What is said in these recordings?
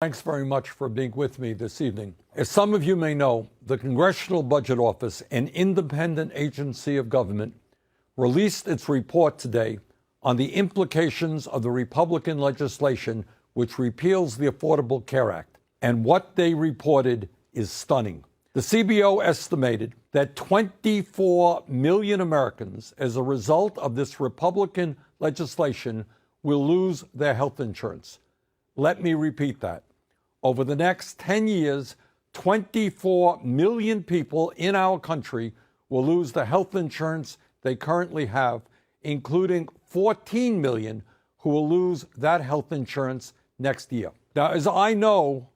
Thanks very much for being with me this evening. As some of you may know, the Congressional Budget Office, an independent agency of government, released its report today on the implications of the Republican legislation which repeals the Affordable Care Act. And what they reported is stunning. The CBO estimated that 24 million Americans, as a result of this Republican legislation, will lose their health insurance. Let me repeat that. Over the next 10 years, 24 million people in our country will lose the health insurance they currently have, including 14 million who will lose that health insurance next year. Now, as I know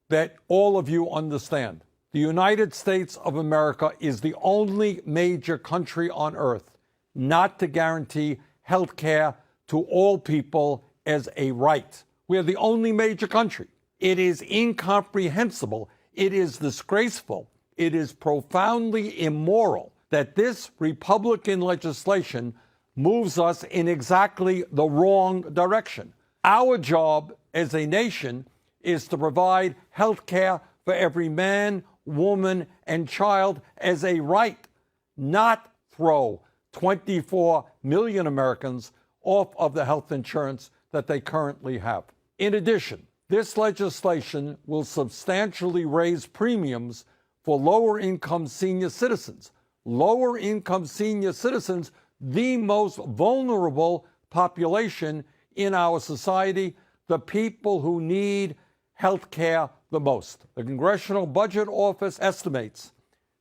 that all of you understand, the United States of America is the only major country on earth not to guarantee health care to all people as a right. We are the only major country. It is incomprehensible. It is disgraceful. It is profoundly immoral that this Republican legislation moves us in exactly the wrong direction. Our job as a nation is to provide health care for every man, woman, and child as a right, not throw 24 million Americans off of the health insurance that they currently have. In addition, this legislation will substantially raise premiums for lower-income senior citizens. Lower-income senior citizens, the most vulnerable population in our society, the people who need health care the most. The Congressional Budget Office estimates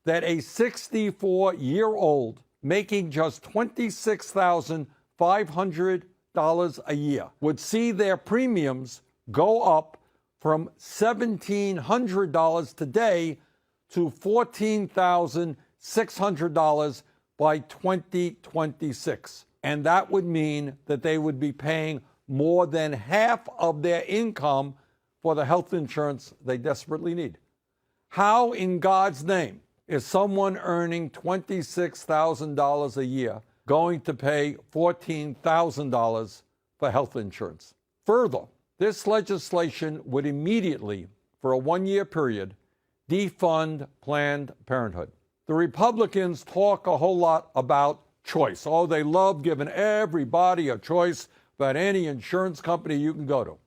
that a 64-year-old making just $26,500 a year would see their premiums go up from $1,700 today to $14,600 by 2026. And that would mean that they would be paying more than half of their income for the health insurance they desperately need. How in God's name is someone earning $26,000 a year going to pay $14,000 for health insurance? Further, this legislation would immediately, for a one-year period, defund Planned Parenthood. The Republicans talk a whole lot about choice. Oh, they love giving everybody a choice about any insurance company you can go to.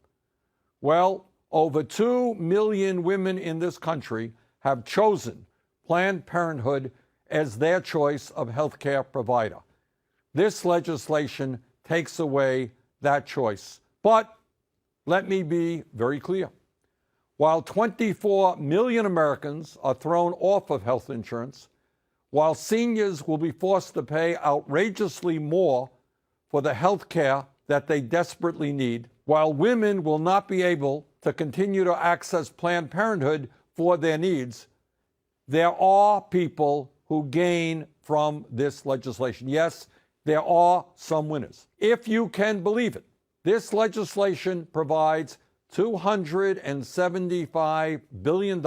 Well, over 2 million women in this country have chosen Planned Parenthood as their choice of health care provider. This legislation takes away that choice. But let me be very clear. While 24 million Americans are thrown off of health insurance, while seniors will be forced to pay outrageously more for the health care that they desperately need, while women will not be able to continue to access Planned Parenthood for their needs, there are people who gain from this legislation. Yes, there are some winners. If you can believe it, this legislation provides $275 billion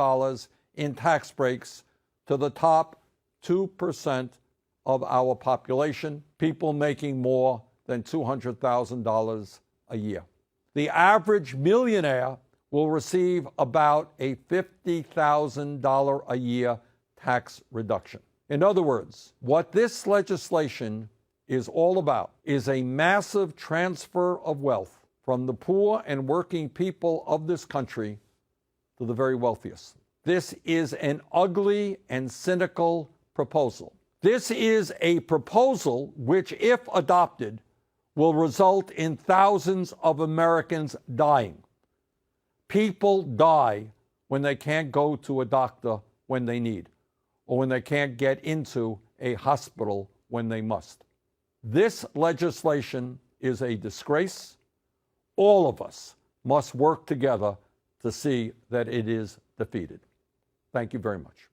in tax breaks to the top 2% of our population, people making more than $200,000 a year. The average millionaire will receive about a $50,000 a year tax reduction. In other words, what this legislation is all about is a massive transfer of wealth from the poor and working people of this country to the very wealthiest. This is an ugly and cynical proposal. This is a proposal which, if adopted, will result in thousands of Americans dying. People die when they can't go to a doctor when they need, or when they can't get into a hospital when they must. This legislation is a disgrace. All of us must work together to see that it is defeated. Thank you very much.